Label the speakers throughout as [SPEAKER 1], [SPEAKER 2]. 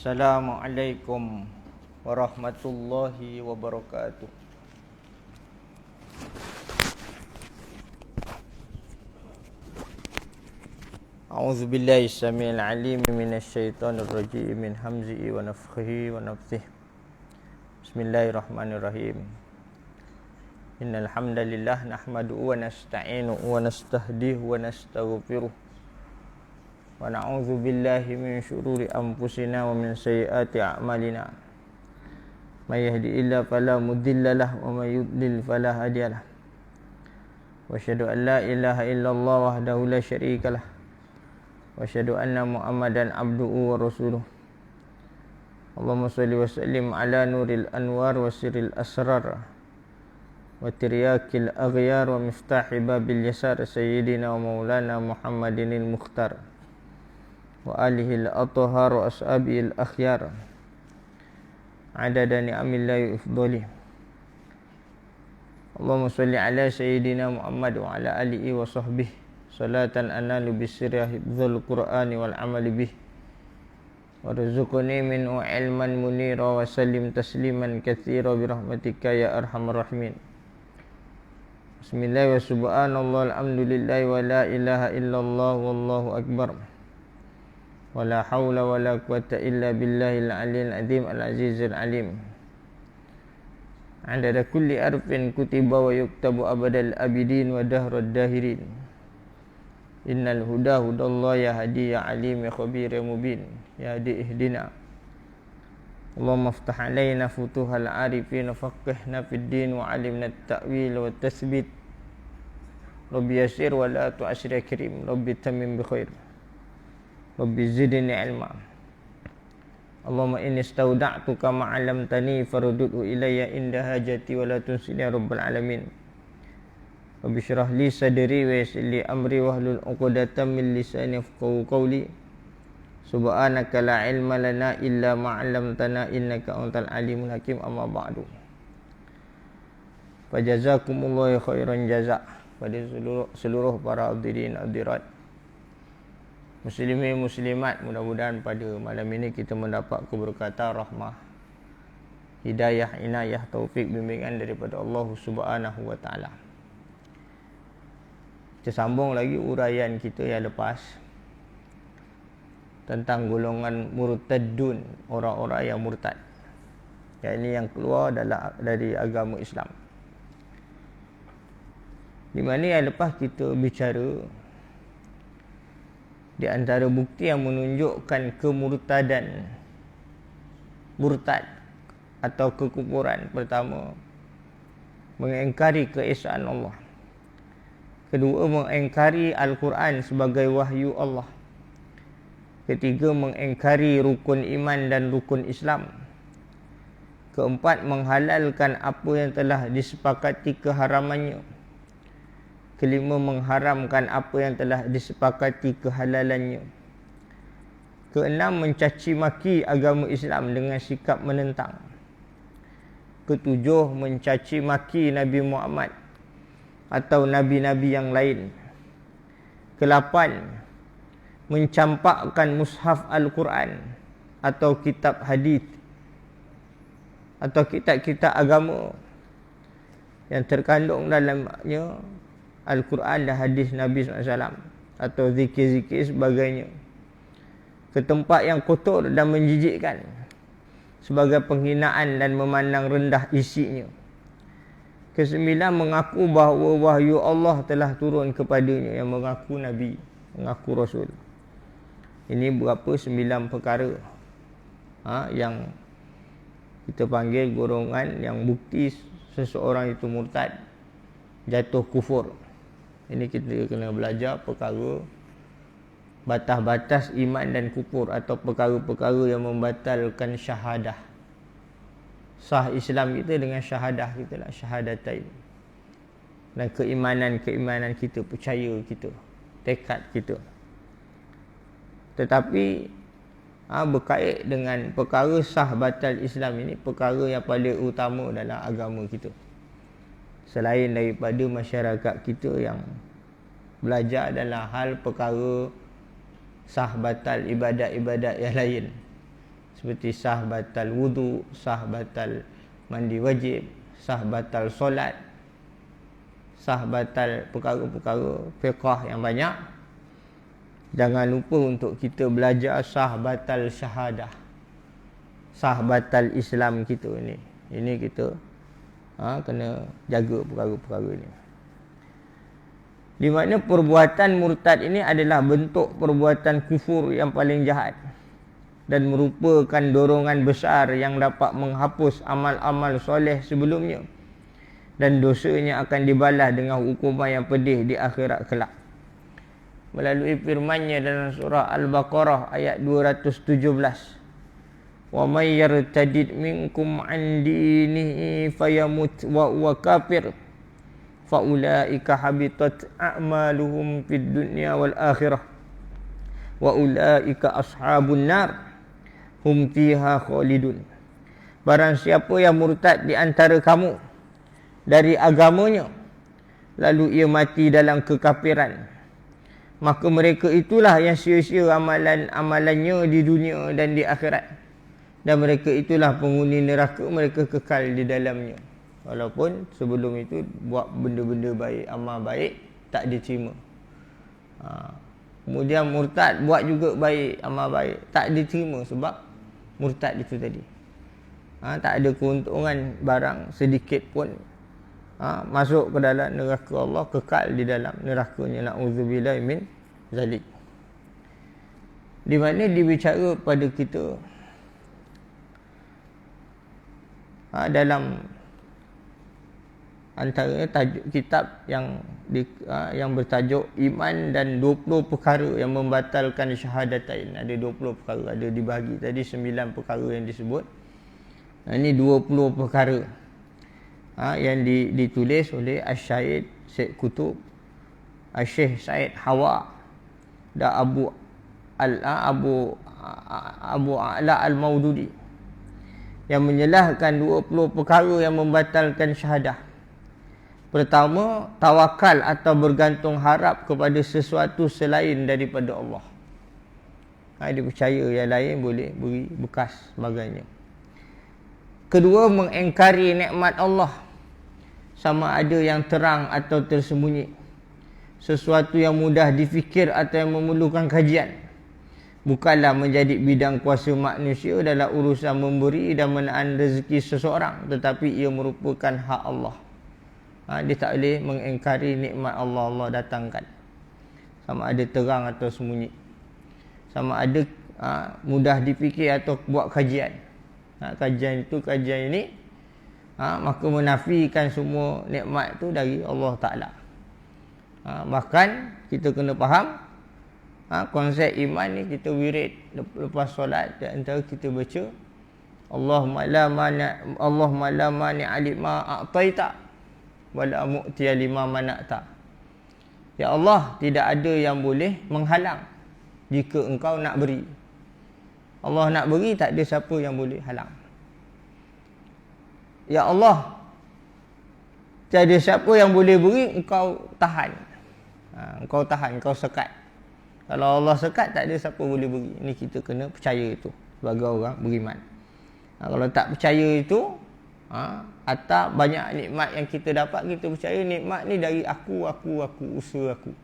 [SPEAKER 1] Assalamualaikum warahmatullahi wabarakatuh. A'udzu billahi samiil 'aliim minasyaitonir rajiim min hamzihi wa nafthihi wa nafthihi. Bismillahirrahmanirrahim. Innal hamdalillah nahmaduhu wa nasta'inuhu wa nastahdihi wa nastaghfiruh. Wa na'udzu billahi min syururi anfusina wa min sayyiati a'malina. May yahdihillahu fala mudhillalah wa may yudlil fala hadiyalah. Wa asyhadu an la ilaha illallah wahdahu la syarikalah. Wa asyhadu anna Muhammadan abduhu wa rasuluh. Allahumma shalli wa sallim ala nuril anwar wa sirril asrar wa tiryakil aghyar wa miftahi babil yasar sayyidina wa maulana Muhammadinil mukhtar wa alihi al-athhar wa ashabihi al-akhyar adada ni'amillahi ifdali. Allahumma salli ala sayyidina Muhammad wa ala alihi wa sahbihi salatan analu bisirri hifdzul qur'ani wal amali bih warzuqni minhu ilman munira wa sallim tasliman katsira bi rahmatika ya arhamar rahimin. Bismillah wa subhanallah alhamdulillah wa la ilaha illallah wallahu akbar. Wala haula wala quwata illa billahil aliyil azim al-azizil alim. Adada kulli arfin kutiba wa yuktabu abadal abidin wa dahrad dahirin. Innal huda hudallah ya hadi ya alim ya khabir ya mubin ya hadi ihdina. Allahumma aftah alaina futuhal arifin wa faqihna fid din wa alimna at-ta'wil wa at-tasbit. Rabbi yasir wa la tu'asir ya karim. Rabbi tamim bi khair. Rabbi zidni ilma. Allahumma inni istawda'tuka ma 'allamtani farudhu ilayya inda hajati wa la tunsini ya rabbal alamin. Rabbi shrah li sadri wa yassir li amri wahlul 'uqdatam min lisani yafqahu qawli. Subhanaka la ilma lana illa ma 'allamtana innaka antal alimul hakim. Amma ba'du. Fajazakumullahu khairan jazaa pada seluruh para hadirin hadirat, muslimin muslimat, mudah-mudahan pada malam ini kita mendapat keberkatan, rahmah, hidayah, inayah, taufik, bimbingan daripada Allah Subhanahu wa taala. Kita sambung lagi uraian kita yang lepas tentang golongan murtadun, orang-orang yang murtad, yang ini yang keluar dari agama Islam. Di mana yang lepas kita bicara di antara bukti yang menunjukkan kemurtadan, murtad atau kekufuran. Pertama, mengingkari keesaan Allah. Kedua, mengingkari Al-Quran sebagai wahyu Allah. Ketiga, mengingkari rukun iman dan rukun Islam. Keempat, menghalalkan apa yang telah disepakati keharamannya. Kelima, mengharamkan apa yang telah disepakati kehalalannya. Keenam, mencaci maki agama Islam dengan sikap menentang. Ketujuh, mencaci maki Nabi Muhammad atau nabi-nabi yang lain. Kelapan, mencampakkan mushaf Al-Quran atau kitab hadis atau kitab-kitab agama yang terkandung dalamnya Al-Quran dan hadis Nabi SAW atau zikir-zikir sebagainya ke tempat yang kotor dan menjijikkan sebagai penghinaan dan memandang rendah isinya. Kesembilan, mengaku bahawa wahyu Allah telah turun kepadanya, yang mengaku Nabi, mengaku Rasul. Ini berapa? 9 perkara yang kita panggil golongan yang bukti seseorang itu murtad, jatuh kufur. Ini kita kena belajar perkara batas-batas iman dan kufur atau perkara-perkara yang membatalkan syahadah. Sah Islam kita dengan syahadah kita lah, syahadatain. Dan keimanan kita, percaya kita, tekad kita. Tetapi berkait dengan perkara sah batal Islam ini, perkara yang paling utama dalam agama kita. Selain daripada masyarakat kita yang belajar dalam hal perkara sah batal ibadat-ibadat yang lain, seperti sah batal wudu, sah batal mandi wajib, sah batal solat, sah batal perkara-perkara fiqh yang banyak. Jangan lupa untuk kita belajar sah batal syahadah, sah batal Islam kita ni. Ini kita kena jaga perkara-perkara ni. Di mana perbuatan murtad ini adalah bentuk perbuatan kufur yang paling jahat dan merupakan dorongan besar yang dapat menghapus amal-amal soleh sebelumnya, dan dosanya akan dibalas dengan hukuman yang pedih di akhirat kelak. Melalui firman-Nya dalam surah Al-Baqarah ayat 217, "Wa may yartadid minkum 'an dinihi fayamut wa huwa kafir faulaika habitat a'maluhum fid dunya wal akhirah wa ulaika ashabun nar hum fiha khalidun." Barang siapa yang murtad di antara kamu dari agamanya, lalu ia mati dalam kekafiran, maka mereka itulah yang sia-sia amalan-amalannya di dunia dan di akhirat, dan mereka itulah penghuni neraka, mereka kekal di dalamnya. Walaupun sebelum itu buat benda-benda baik, amal baik, tak diterima. Kemudian murtad buat juga baik, amal baik, tak diterima sebab murtad itu tadi. Tak ada keuntungan barang sedikit pun. Masuk ke dalam neraka Allah, kekal di dalam nerakanya. Na'udzubillah min zalik. Di mana dibicara pada kita dalam antaranya tajuk kitab yang bertajuk Iman dan 20 perkara yang membatalkan syahadatain. Ada 20 perkara, ada dibahagi tadi 9 perkara yang disebut. Ini 20 perkara yang ditulis oleh Asy-Syaikh Syed Qutb, Syekh Said Hawa dan Abu A'la Al-Maududi, yang menyelahkan 20 perkara yang membatalkan syahadah. Pertama, tawakal atau bergantung harap kepada sesuatu selain daripada Allah. Dia percaya yang lain boleh beri bekas sebagainya. Kedua, mengingkari nikmat Allah, sama ada yang terang atau tersembunyi, sesuatu yang mudah difikir atau yang memerlukan kajian. Bukanlah menjadi bidang kuasa manusia dalam urusan memberi dan menahan rezeki seseorang, tetapi ia merupakan hak Allah. Dia tak boleh mengingkari nikmat Allah Allah datangkan, sama ada terang atau sembunyi, sama ada mudah dipikir atau buat kajian. Kajian ini maka menafikan semua nikmat itu dari Allah Ta'ala. Bahkan kita kena faham konsep iman ni. Kita wirid lepas solat, di antara kita baca Allahumma la mani'a lima a'taita wa la mu'tiya lima mana'ta. Ya Allah, tidak ada yang boleh menghalang jika engkau nak beri. Allah nak beri, tak ada siapa yang boleh halang. Ya Allah, tiada siapa yang boleh beri, engkau tahan. Engkau tahan, engkau sekat. Kalau Allah sekat, tak ada siapa boleh beri. Ini kita kena percaya itu sebagai orang beriman. Kalau tak percaya itu, atau banyak nikmat yang kita dapat, kita percaya nikmat ni dari aku, usaha aku.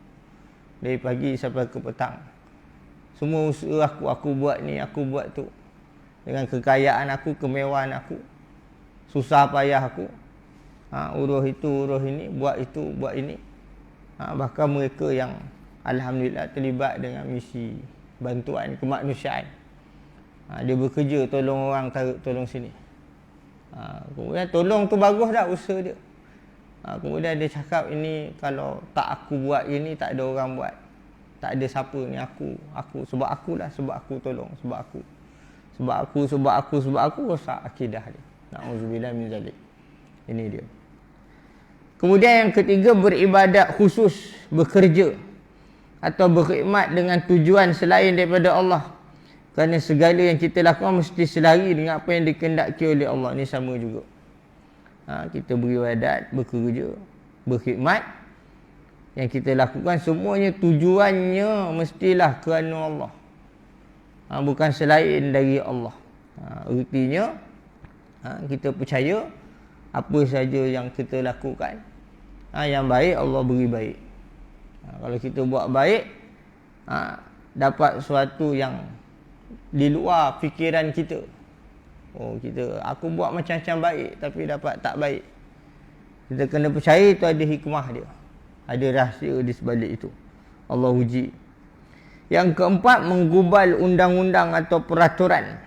[SPEAKER 1] Dari pagi sampai ke petang. Semua usaha aku buat ni, aku buat tu. Dengan kekayaan aku, kemewahan aku, susah payah aku, uruh itu, uruh ini, buat itu, buat ini. Bahkan mereka yang alhamdulillah terlibat dengan misi bantuan kemanusiaan, dia bekerja tolong orang, tarik tolong sini. Kemudian tolong tu bagus dah usaha dia. Kemudian dia cakap, ini kalau tak aku buat ini, tak ada orang buat. Tak ada siapa ni, aku sebab akulah, sebab aku tolong, sebab aku rosak akidah dia. Na'udzubillah min zalik. Ini dia. Kemudian yang ketiga, beribadat khusus, bekerja atau berkhidmat dengan tujuan selain daripada Allah. Kerana segala yang kita lakukan mesti selari dengan apa yang dikehendaki oleh Allah. Ini sama juga. Kita beribadat, bekerja, berkhidmat, yang kita lakukan semuanya tujuannya mestilah kerana Allah, bukan selain dari Allah. Ertinya kita percaya apa saja yang kita lakukan yang baik, Allah beri baik. Kalau kita buat baik, dapat sesuatu yang di luar fikiran kita. Aku buat macam-macam baik tapi dapat tak baik. Kita kena percaya itu ada hikmah dia, ada rahsia di sebalik itu. Allah uji. Yang keempat, menggubal undang-undang atau peraturan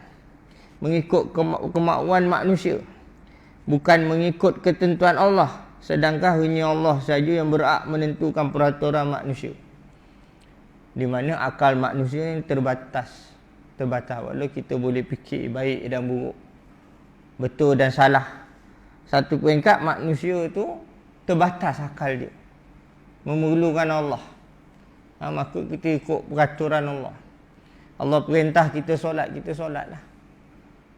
[SPEAKER 1] mengikut kemauan manusia, bukan mengikut ketentuan Allah, sedangkan hanya Allah saja yang berhak menentukan peraturan manusia, di mana akal manusia yang terbatas. Walau kita boleh fikir baik dan buruk, betul dan salah, satu peringkat manusia tu terbatas akal dia, memerlukan Allah. Maka kita ikut peraturan Allah. Allah perintah kita solat, kita solatlah.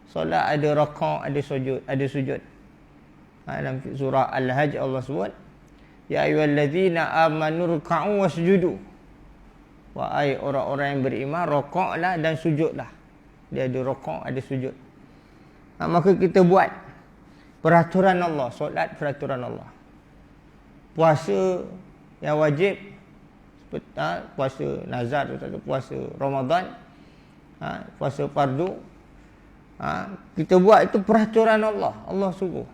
[SPEAKER 1] Solat ada rakaat, ada sujud. Dalam surah Al-Hajj Allah sebut, ya ayyuhallazina amanu ruk'u wasjudu. Wahai orang-orang yang beriman, rakaatlah dan sujudlah. Dia ada rakaat, ada sujud. Maka kita buat peraturan Allah, solat peraturan Allah. Puasa yang wajib, puasa nazar, puasa Ramadan, puasa fardu, kita buat itu peraturan Allah. Allah suruh.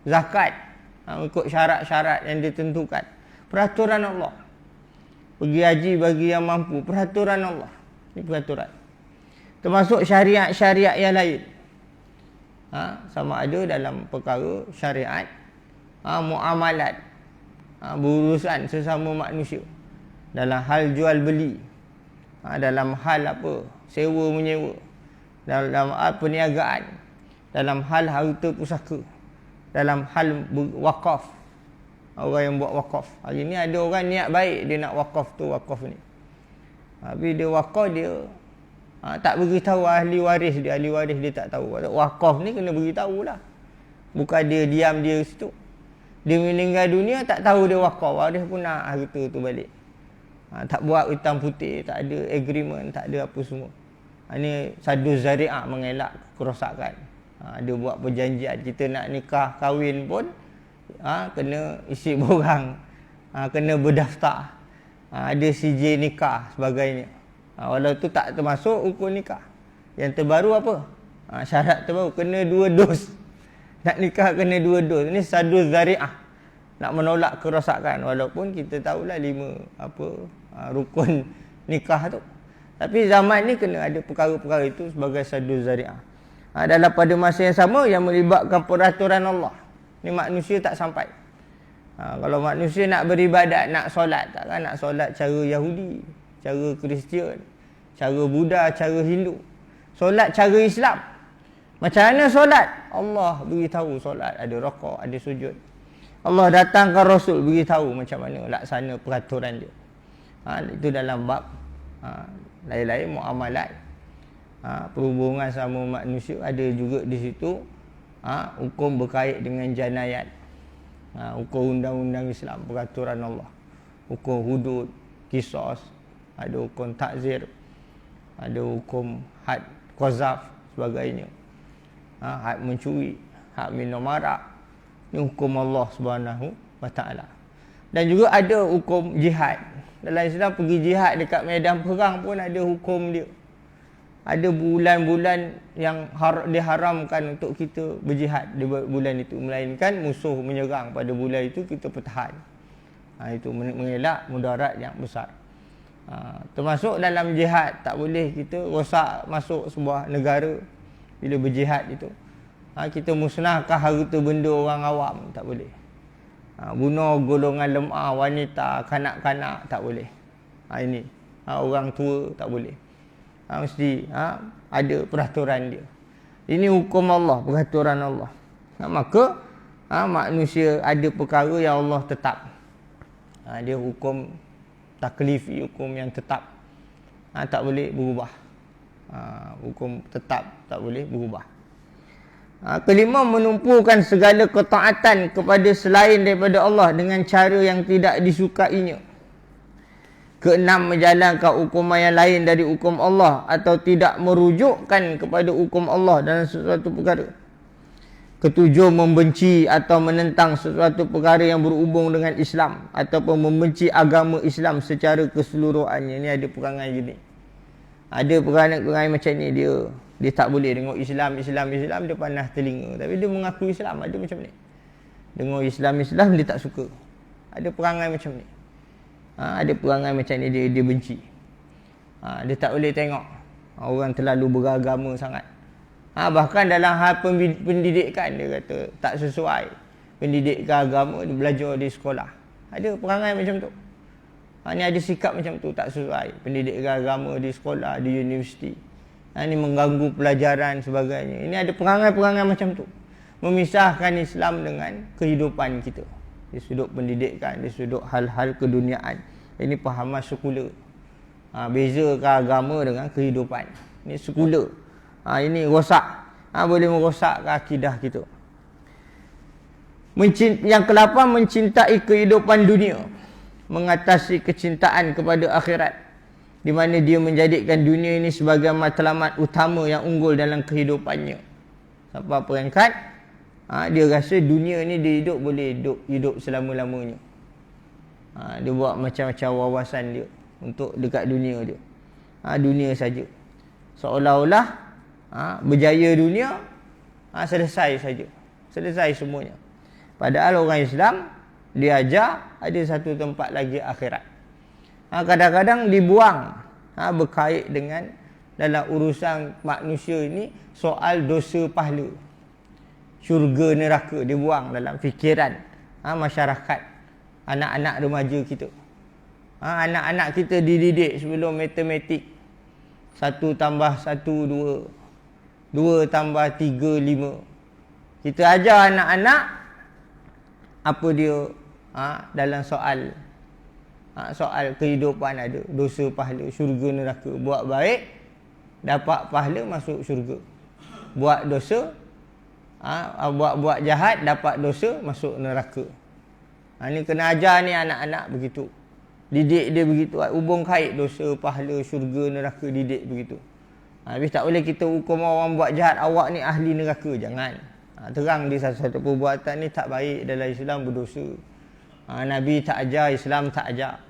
[SPEAKER 1] Zakat, ikut syarat-syarat yang ditentukan, peraturan Allah. Pergi haji bagi yang mampu, peraturan Allah. Ini peraturan. Termasuk syariat-syariat yang lain. Sama ada dalam perkara syariat, muamalat, berurusan sesama manusia, dalam hal jual beli, dalam hal sewa menyewa, dalam hal perniagaan, dalam hal harta pusaka, dalam hal wakaf. Orang yang buat wakaf, hari ni ada orang niat baik, dia nak wakaf tu, wakaf ni, tapi dia wakaf, dia tak beritahu ahli waris dia tak tahu. Wakaf ni kena beritahu lah, bukan dia diam dia situ. Dia meninggal dunia tak tahu dia wakaf, waris pun nak harta tu balik. Tak buat hitam putih, tak ada agreement, tak ada apa semua. Ini sadus zari'ah, mengelak kerosakan. Dia buat perjanjian, kita nak nikah kahwin pun kena isi borang, kena berdaftar, ada CJ nikah sebagainya. Walau tu tak termasuk hukum nikah. Yang terbaru apa? Syarat terbaru kena 2 dos. Nak nikah kena 2 dos. Ini sadus zari'ah, nak menolak kerosakan. Walaupun kita tahulah 5 rukun nikah tu, tapi zaman ni kena ada perkara-perkara itu sebagai sadus zari'ah. Dalam pada masa yang sama yang melibatkan peraturan Allah, ni manusia tak sampai. Kalau manusia nak beribadat, nak solat, takkan nak solat cara Yahudi, cara Kristian, cara Buddha, cara Hindu. Solat cara Islam. Macam mana solat? Allah beritahu solat, ada rakaat, ada sujud. Allah datangkan Rasul beritahu macam mana laksana peraturan dia. Itu dalam bab lain-lain muamalat, perhubungan sama manusia, ada juga di situ hukum berkait dengan janayat, hukum undang-undang Islam, peraturan Allah, hukum hudud, qisas, ada hukum takzir, ada hukum had qazaf sebagainya, had mencuri, had minum arak. Ini hukum Allah Subhanahu wa taala. Dan juga ada hukum jihad. Dalam Islam pergi jihad dekat medan perang pun ada hukum dia. Ada bulan-bulan yang diharamkan untuk kita berjihad di bulan itu, melainkan musuh menyerang pada bulan itu kita pertahan. Itu mengelak mudarat yang besar. Termasuk dalam jihad, tak boleh kita rosak masuk sebuah negara bila berjihad itu. Kita musnahkan harta benda orang awam, tak boleh. Bunuh golongan lemah, wanita, kanak-kanak, tak boleh. Ini orang tua, tak boleh. Mesti ada peraturan dia. Ini hukum Allah, peraturan Allah. Maka manusia ada perkara yang Allah tetap. Dia hukum taklifi, hukum yang tetap, tak boleh berubah. Hukum tetap tak boleh berubah. Kelima, menumpukan segala ketaatan kepada selain daripada Allah dengan cara yang tidak disukainya. Keenam, menjalankan hukuman yang lain dari hukum Allah atau tidak merujukkan kepada hukum Allah dalam sesuatu perkara. Ketujuh, membenci atau menentang sesuatu perkara yang berhubung dengan Islam ataupun membenci agama Islam secara keseluruhannya. Ini ada perangai gini. Ada perangai macam ni, dia tak boleh tengok Islam, dia panas telinga. Tapi dia mengaku Islam, ada macam ni. Dengar Islam, dia tak suka. Ada perangai macam ni. Ada perangai macam ni, dia benci. Dia tak boleh tengok orang terlalu beragama sangat. Bahkan dalam hal pendidikan, dia kata tak sesuai pendidikan agama, dia belajar di sekolah. Ada perangai macam tu. Ni ada sikap macam tu, tak sesuai pendidikan agama di sekolah, di universiti. Ni mengganggu pelajaran sebagainya. Ini ada perangai-perangai macam tu, memisahkan Islam dengan kehidupan kita. Di sudut pendidikan, di sudut hal-hal keduniaan. Ini pahaman sekular. Bezakan agama dengan kehidupan. Ini sekular. Ini rosak. Boleh merosakkan akidah kita. Yang ke-8, mencintai kehidupan dunia, mengatasi kecintaan kepada akhirat, di mana dia menjadikan dunia ini sebagai matlamat utama yang unggul dalam kehidupannya. Sampai peringkat dia rasa dunia ni dia boleh hidup selama-lamanya. Dia buat macam-macam wawasan dia untuk dekat dunia dia. Dunia saja. Seolah-olah berjaya dunia, selesai saja. Selesai semuanya. Padahal orang Islam dia ajar ada satu tempat lagi, akhirat. Kadang-kadang dibuang berkait dengan dalam urusan manusia ini soal dosa pahala, syurga neraka, dibuang dalam fikiran masyarakat, anak-anak remaja kita. Anak-anak kita dididik sebelum matematik 1 tambah 1 2, 2 tambah 3 5. Kita ajar anak-anak apa dia dalam soal kehidupan ada dosa pahala, syurga neraka. Buat baik dapat pahala, masuk syurga. Buat dosa, buat jahat dapat dosa, masuk neraka. Ni kena ajar ni anak-anak begitu. Didik dia begitu, hubung kait dosa, pahala, syurga, neraka, didik begitu. Habis tak boleh kita hukum orang buat jahat, awak ni ahli neraka, jangan. Terang di satu-satu perbuatan ni tak baik dalam Islam, berdosa. Nabi tak ajar, Islam tak ajar.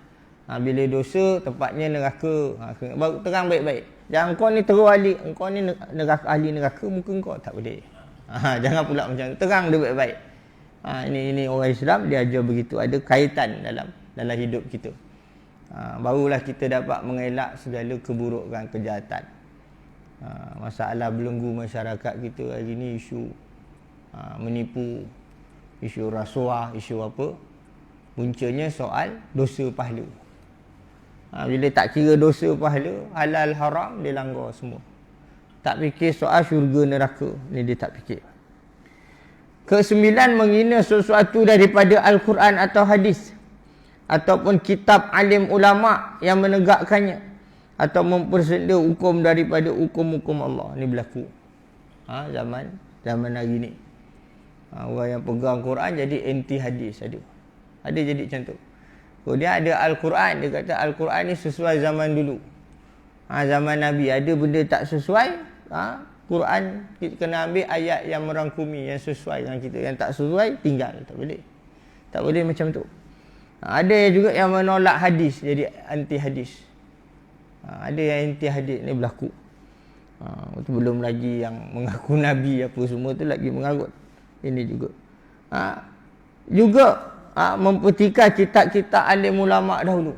[SPEAKER 1] Bila dosa, tempatnya neraka. Baru terang baik-baik. Jangan kau ni terus ahli, engkau ni neraka, ahli neraka, muka kau tak boleh. Jangan pula macam tu, terang dia baik-baik. Ini orang Islam dia ajar begitu, ada kaitan dalam hidup kita. Barulah kita dapat mengelak segala keburukan, kejahatan. Masalah belenggu masyarakat kita hari ni, isu menipu, isu rasuah, isu apa, puncanya soal dosa pahala. Bila tak kira dosa pahala, halal haram, dia langgar semua. Tak fikir soal syurga neraka, ni dia tak fikir. Ke-9, menghina sesuatu daripada Al-Quran atau hadis, ataupun kitab alim ulama yang menegakkannya, atau mempersendia hukum daripada hukum-hukum Allah. Ni berlaku zaman hari ni. Orang yang pegang Quran jadi anti hadis, ada jadi macam tu. Kemudian ada Al-Quran, dia kata Al-Quran ni sesuai zaman dulu. Zaman Nabi ada benda tak sesuai, Quran kita kena ambil ayat yang merangkumi, yang sesuai dengan kita. Yang tak sesuai tinggal, tak boleh macam tu. Ada juga yang menolak hadis, jadi anti hadis. Ada yang anti hadis, ni berlaku. Itu belum lagi yang mengaku Nabi apa semua tu lagi mengarut. Ini juga. Juga mempertikaikan kitab-kitab alim ulama dahulu.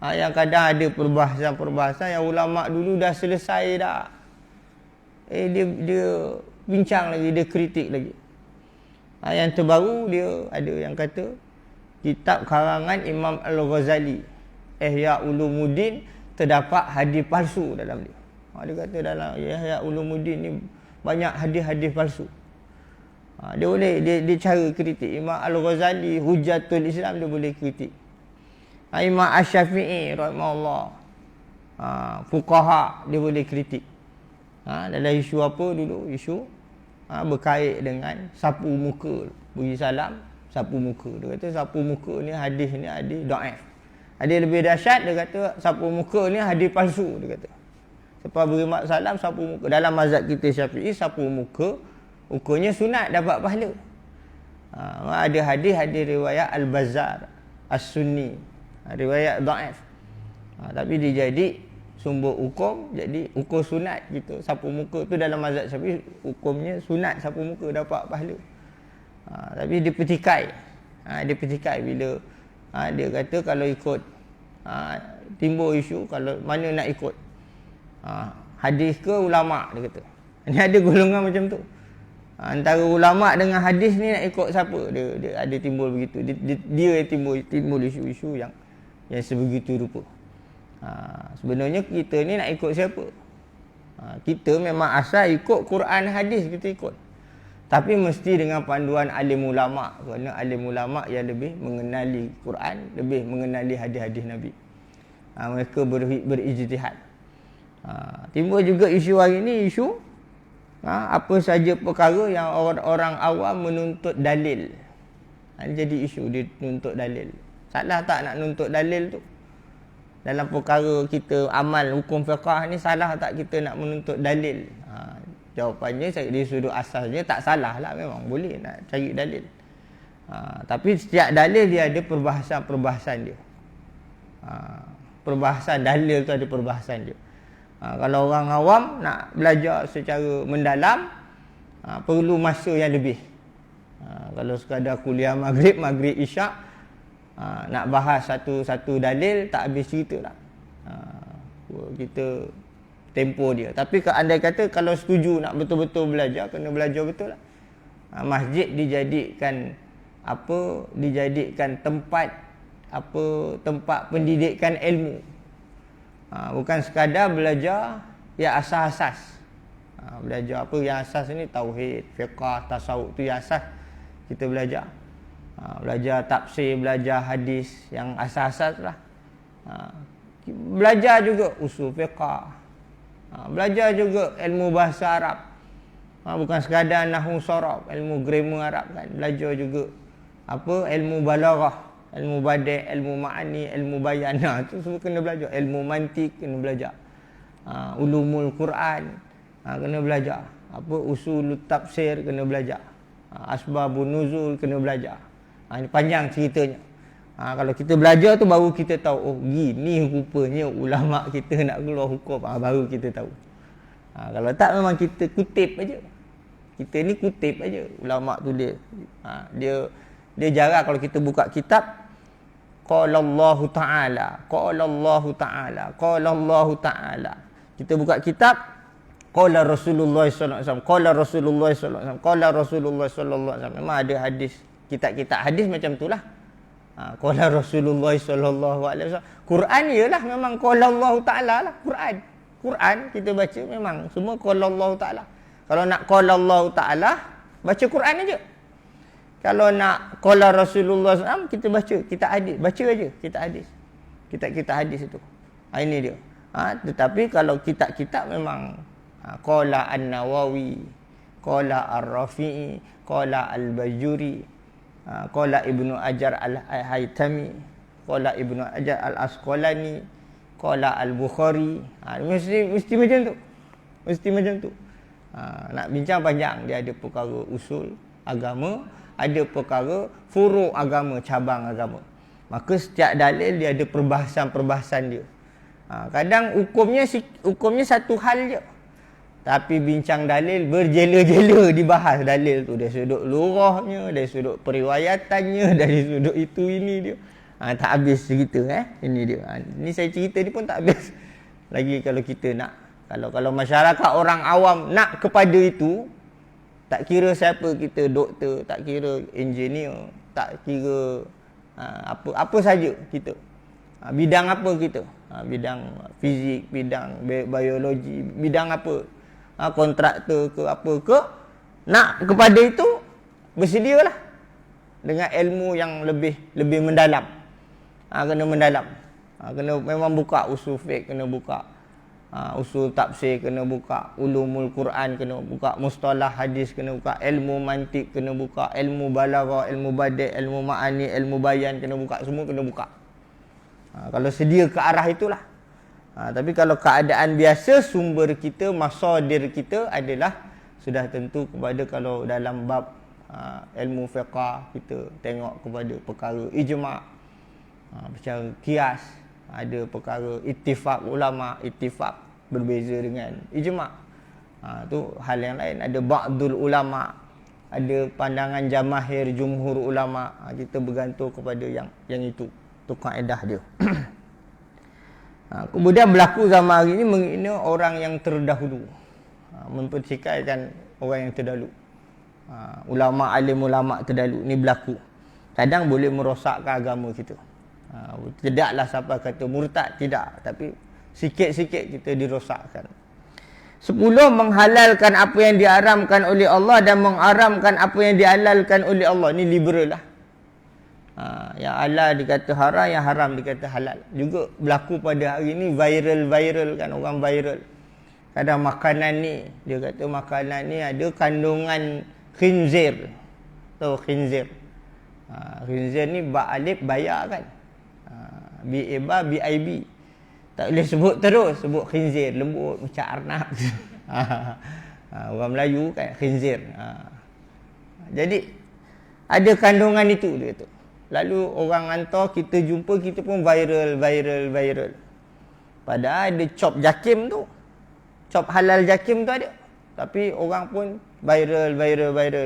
[SPEAKER 1] Yang kadang ada perbahasan-perbahasan yang ulama dulu dah selesai dah. Dia bincang lagi, dia kritik lagi. Yang terbaru dia ada yang kata kitab karangan Imam Al-Ghazali, Ihya Ulumuddin, terdapat hadis palsu dalam dia. Dia kata dalam Ihya Ulumuddin ni banyak hadis-hadis palsu. Dia boleh, dia cara kritik. Imam Al-Ghazali, Hujatul Islam, dia boleh kritik. Imam Asy-Syafi'i rahimahullah, fuqaha, dia boleh kritik. Dalam isu apa dulu? Isu berkait dengan sapu muka. Bagi salam, sapu muka. Dia kata sapu muka ni hadis dhaif. Hadis lebih dahsyat, dia kata sapu muka ni hadis palsu, dia kata. Selepas beri salam sapu muka. Dalam mazhab kita Syafi'i, sapu muka ukurnya sunat dapat pahala. Ada hadis riwayat Al-Bazzar As-Sunni, riwayat dhaif. Tapi dia jadi sumber hukum, jadi ukur sunat gitu. Sapu muka tu dalam mazhab Syafi'i hukumnya sunat sapu muka dapat pahala. Tapi dia petikai. Dia petikai bila dia kata kalau ikut timbul isu kalau mana nak ikut. Hadis ke ulama, dia kata. Ini ada golongan macam tu. Antara ulama dengan hadis ni nak ikut siapa? Dia ada timbul begitu. Dia timbul isu-isu yang sebegitu rupa. Sebenarnya kita ni nak ikut siapa? Kita memang asal ikut Quran hadis, kita ikut. Tapi mesti dengan panduan alim ulama, kerana alim ulama yang lebih mengenali Quran, lebih mengenali hadis-hadis Nabi. Mereka berijtihad. Timbul juga isu hari ni, isu apa saja perkara yang orang awam menuntut dalil. Jadi isu dia menuntut dalil. Salah tak nak nuntut dalil tu? Dalam perkara kita amal hukum fiqah ni, salah tak kita nak menuntut dalil? Jawapannya dari sudut asalnya tak salah lah, memang boleh nak cari dalil. Tapi setiap dalil dia ada perbahasan dia. Perbahasan dalil tu ada perbahasan dia. Kalau orang awam nak belajar secara mendalam, perlu masa yang lebih. Kalau sekadar kuliah maghrib isyak, nak bahas satu dalil tak habis cerita lah. Kita tempo dia. Tapi andai kata kalau setuju nak betul-betul belajar, kena belajar betul lah. Masjid dijadikan tempat pendidikan ilmu. Bukan sekadar belajar yang asas-asas. Belajar apa yang asas ni, tauhid, fiqah, tasawuf tu yang asas kita belajar. Belajar tafsir, belajar hadis yang asas-asas lah. Belajar juga usul fiqah. Belajar juga ilmu bahasa Arab. Bukan sekadar nahwu sharaf, ilmu grammar Arab kan. Belajar juga ilmu balaghah, ilmu badi', ilmu ma'ani, ilmu bayan. Tu semua kena belajar. Ilmu mantik kena belajar. Ulumul Quran kena belajar. Usul tafsir kena belajar. Asbabun nuzul kena belajar. Ini panjang ceritanya. Kalau kita belajar tu baru kita tahu, oh gini rupanya ulama kita nak keluar hukum. Baru kita tahu. Kalau tak memang kita kutip aja. Kita ni kutip aja. Ulama tulis. Dia jarang kalau kita buka kitab, qala Allahu ta'ala, qala Allahu ta'ala, qala Allahu ta'ala. Kita buka kitab, qala Rasulullah sallallahu alaihi wasallam, qala Rasulullah sallallahu alaihi wasallam, qala Rasulullah sallallahu alaihi wasallam. Memang ada hadis, kitab-kitab hadis macam itulah. Qala Rasulullah sallallahu alaihi wasallam. Quran ialah memang qala Allahu ta'ala lah, Quran kita baca memang semua qala Allahu ta'ala. Kalau nak qala Allahu ta'ala, baca Quran aja. Kalau nak qala Rasulullah SAW, kita baca, kita hadis, baca aja kita hadis. Kita hadis itu. Ini dia. Tetapi kalau kitab-kitab memang qala An-Nawawi, qala Ar-Rafi'i, qala Al-Bajuri, qala Ibnu Hajar Al-Haytami, qala Ibnu Hajar Al-Asqalani, qala Al-Bukhari. Mesti macam tu. Mesti macam tu. Nak bincang panjang, dia ada perkara usul agama, ada perkara furu' agama, cabang agama. Maka setiap dalil dia ada perbahasan-perbahasan dia. Kadang hukumnya satu hal je. Tapi bincang dalil berjela-jela dibahas dalil tu. Dari sudut lurahnya, dari sudut periwayatannya, dari sudut itu ini dia. Tak habis cerita Ini dia. Ini saya cerita ni pun tak habis. Lagi kalau kita nak. Kalau masyarakat orang awam nak kepada itu, tak kira siapa kita, doktor, tak kira engineer, tak kira apa saja kita. Bidang apa kita? Bidang fizik, bidang biologi, bidang apa? Kontraktor ke apa ke? Nak kepada itu, bersedialah dengan ilmu yang lebih mendalam. Kena mendalam. Kena memang buka usul fiqh, kena buka usul tafsir, kena buka ulumul Quran, kena buka mustalah hadis, kena buka ilmu mantik, kena buka ilmu balaghah, ilmu badi', ilmu ma'ani, ilmu bayan, kena buka, semua kena buka. Kalau sedia ke arah itulah. Tapi kalau keadaan biasa, sumber kita, masadir kita adalah sudah tentu kepada, kalau dalam bab ilmu fiqah, kita tengok kepada perkara ijma', perkara qiyas, ada perkara ittifaq ulama', ittifaq berbeza dengan ijma'. Tu hal yang lain. Ada ba'dul ulama', ada pandangan jamahir jumhur ulama', kita bergantung kepada yang itu. Tu kaedah dia. Kemudian berlaku zaman hari ini menghina orang yang terdahulu, mempertikaikan orang yang terdahulu, ulama', alim ulama' terdahulu. Ni berlaku. Kadang boleh merosakkan agama kita. Tidaklah siapa kata murtad, tidak, tapi sikit-sikit kita dirosakkan. 10. Menghalalkan apa yang diharamkan oleh Allah dan mengharamkan apa yang dihalalkan oleh Allah. Ni liberal lah. Yang halal dikata haram, yang haram dikata halal. Juga berlaku pada hari ni, viral kan, orang viral. Kadang makanan ni, dia kata makanan ni ada kandungan khinzir. Tahu khinzir? Khinzir ni ba alif bayar kan. B-A-B, B-I-B. Tak boleh sebut terus, sebut khinzir, lembut macam arnab. Orang Melayu kan, khinzir. Jadi ada kandungan itu, dia kata. Lalu orang hantar, kita jumpa, kita pun viral. Padahal ada cop jakim tu. Cop halal jakim tu ada. Tapi orang pun viral.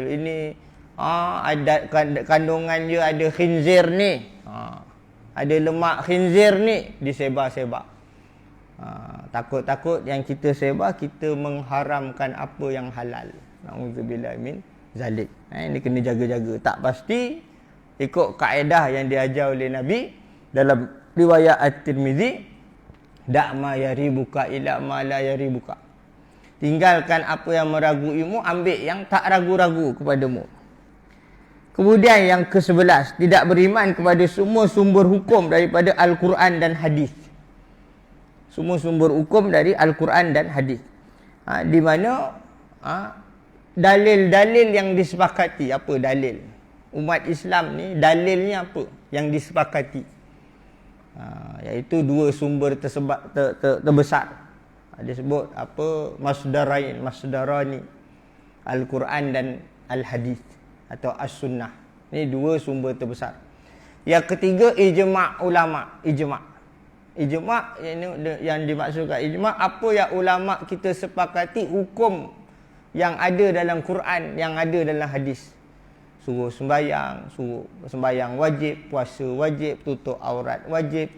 [SPEAKER 1] Ini ada kandungan dia, ada khinzir ni. Ada lemak khinzir ni, disebar-sebar. Takut-takut yang kita sebar, kita mengharamkan apa yang halal. Na'udzubillah min zalik. Ini kena jaga-jaga. Tak pasti ikut kaedah yang diajar oleh Nabi dalam riwayat At-Tirmizi, da'ma yaribuka ila ma la yaribuka. Tinggalkan apa yang meraguimu, ambil yang tak ragu-ragu kepadamu. Kemudian yang ke-11, tidak beriman kepada semua sumber hukum daripada Al-Quran dan hadis. Semua sumber hukum dari Al-Quran dan hadis. Di mana dalil-dalil yang disepakati. Apa dalil? Umat Islam ni dalilnya apa yang disepakati? Iaitu dua sumber terbesar. Dia sebut apa? Masdarani. Al-Quran dan Al-Hadis atau As-Sunnah. Ini dua sumber terbesar. Yang ketiga, ijma' ulama'. Ijma' yang dimaksudkan ijma', apa yang ulama' kita sepakati, hukum yang ada dalam Quran, yang ada dalam hadis. Suruh sembahyang wajib, puasa wajib, tutup aurat wajib.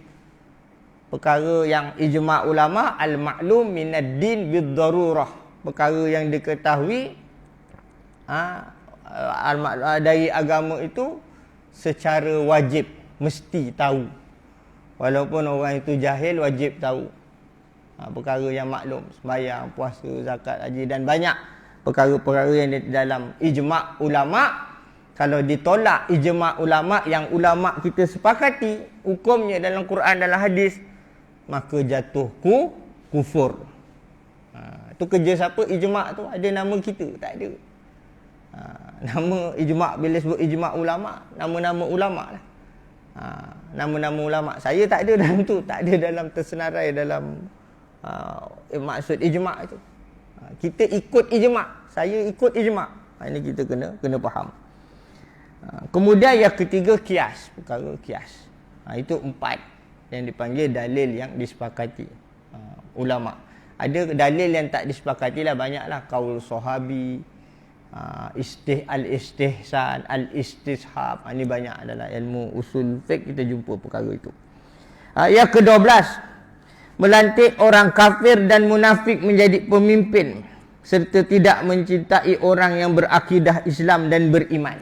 [SPEAKER 1] Perkara yang ijma' ulama', al-ma'lum minad din bid-darurah. Perkara yang diketahui dari agama itu secara wajib, mesti tahu. Walaupun orang itu jahil, wajib tahu. Perkara yang maklum, sembahyang, puasa, zakat, haji dan banyak perkara-perkara yang di dalam ijma' ulama'. Kalau ditolak ijma' ulama' yang ulama' kita sepakati hukumnya dalam Quran, dalam hadis, maka jatuh kufur. Itu kerja siapa? Ijma' tu ada nama kita? Tak ada. Nama ijma', bila sebut ijma' ulama', nama-nama ulama' lah. Nama-nama ulama'. Saya tak ada dalam tu, tak ada dalam tersenarai dalam maksud ijma' itu. Kita ikut ijma'. Saya ikut ijma'. Ini kita kena faham. Kemudian yang ketiga, qiyas. Perkara qiyas. Itu 4 yang dipanggil dalil yang disepakati ulama'. Ada dalil yang tak disepakati lah, banyaklah. Qaul sahabi, al-istihsan, al-istishab. Ini banyak dalam ilmu usul fiqh, kita jumpa perkara itu. Yang ke-12, melantik orang kafir dan munafik menjadi pemimpin serta tidak mencintai orang yang berakidah Islam dan beriman.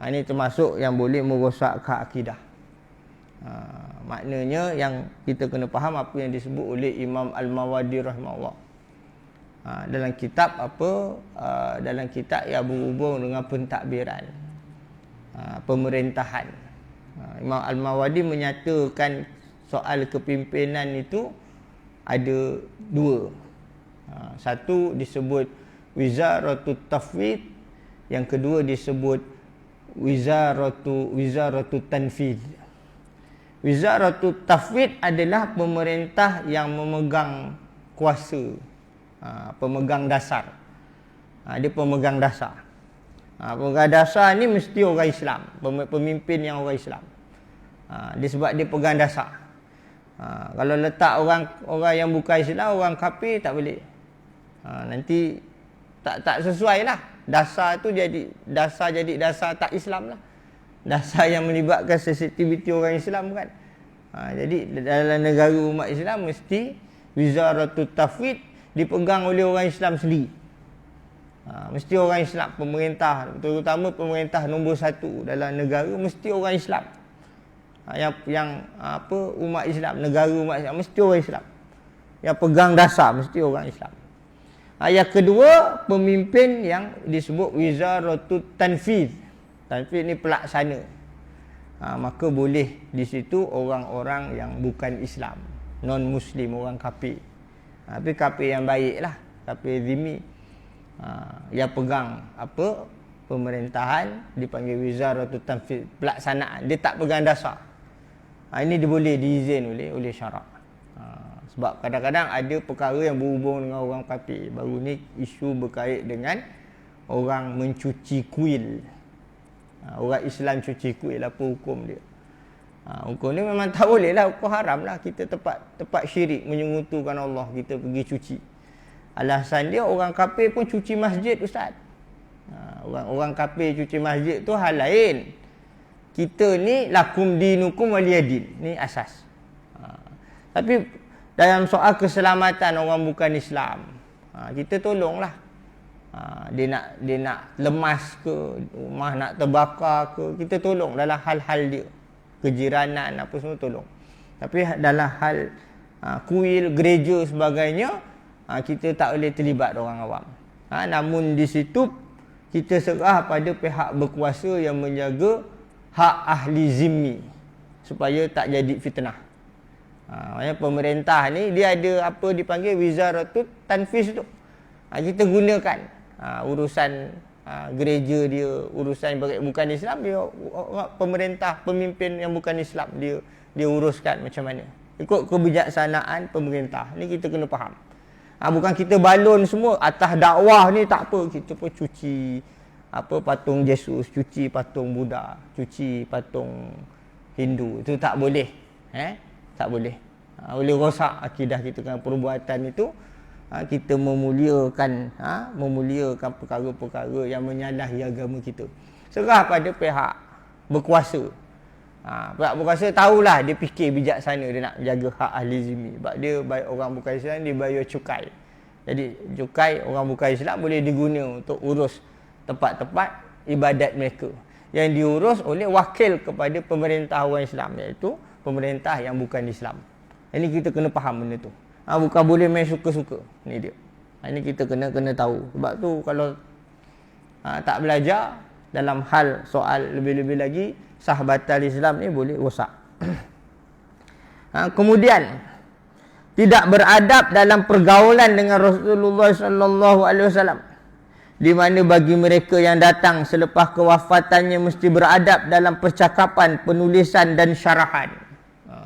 [SPEAKER 1] Ini termasuk yang boleh merosakkan akidah. Maknanya yang kita kena faham apa yang disebut oleh Imam Al-Mawardi rahimahullah. Dalam kitab dalam kitab yang berhubung dengan pentadbiran, pemerintahan. Imam Al-Mawardi menyatakan soal kepimpinan itu ada 2. Satu disebut Wizaratut Tafwid, yang kedua disebut Wizaratu Tanfidh. Wizaratut Tafwid adalah pemerintah yang memegang kuasa, pemegang dasar. Dia pemegang dasar. Pemegang dasar ni mesti orang Islam, pemimpin yang orang Islam. Dia sebab dia pegang dasar. Kalau letak orang yang bukan Islam, orang kafir, tak boleh. Nanti tak sesuai lah. Dasar tu jadi dasar tak Islam lah. Dasar yang melibatkan sensitiviti orang Islam kan. Jadi dalam negara umat Islam mesti Wizaratut Tafwid dipegang oleh orang Islam sendiri. Mesti orang Islam, pemerintah, terutama pemerintah nombor 1 dalam negara mesti orang Islam. Umat Islam, negara umat Islam mesti orang Islam. Yang pegang dasar mesti orang Islam. Yang kedua, pemimpin yang disebut Wizaratut Tanfiz. Tanfiz ni pelaksana. Maka boleh di situ orang-orang yang bukan Islam, non-Muslim, orang kafir. Tapi kafir yang baik lah, kafir zimmi. Yang pegang pemerintahan dipanggil Wizaratut Tanfiz, pelaksanaan. Dia tak pegang dasar. Ini dia boleh diizin oleh syarak. Sebab kadang-kadang ada perkara yang berhubung dengan orang kafir. Baru ni isu berkait dengan orang mencuci kuil. Orang Islam cuci kuil, apa hukum dia? Hukum ni memang tak boleh lah, hukum haram lah. Kita tempat syirik, menyekutukan Allah, kita pergi cuci. Alasan dia orang kafir pun cuci masjid, Ustaz. Orang kafir cuci masjid tu hal lain. Kita ni lakum dinukum waliyadin, ni asas. Tapi dalam soal keselamatan orang bukan Islam, kita tolonglah. Dia nak lemas ke, rumah nak terbakar ke, kita tolong dalam hal-hal dia. Kejiranan apa semua tolong. Tapi dalam hal kuil, gereja sebagainya, kita tak boleh terlibat orang awam. Namun di situ kita serah pada pihak berkuasa yang menjaga hak ahli zimmi supaya tak jadi fitnah. Maknanya pemerintah ni dia ada apa dipanggil Wizaratut Tanfiz tu. Kita gunakan urusan gereja dia, urusan bukan Islam, dia pemerintah, pemimpin yang bukan Islam, dia uruskan macam mana ikut kebijaksanaan pemerintah. Ni kita kena faham. Bukan kita balon semua atas dakwah ni, tak apa, kita pun cuci patung Yesus, cuci patung Buddha, cuci patung Hindu. Itu tak boleh. Tak boleh. Boleh rosak akidah kita dengan perbuatan itu. Kita memuliakan perkara-perkara yang menyalahi agama kita. Serah pada pihak berkuasa. Pihak berkuasa tahulah, dia fikir bijaksana, dia nak jaga hak ahli zimmi. Sebab dia baik orang bukan Islam, dia bayar cukai. Jadi cukai orang bukan Islam boleh diguna untuk urus tempat-tempat ibadat mereka yang diurus oleh wakil kepada pemerintah orang Islam, iaitu pemerintah yang bukan Islam. Ini kita kena faham benda tu. Bukan boleh main suka-suka. Ni dia. Ini kita kena tahu. Sebab tu kalau tak belajar dalam hal soal lebih-lebih lagi, sah batal Islam ni boleh rosak. Kemudian tidak beradab dalam pergaulan dengan Rasulullah sallallahu alaihi wasallam, di mana bagi mereka yang datang selepas kewafatannya mesti beradab dalam percakapan, penulisan dan syarahan.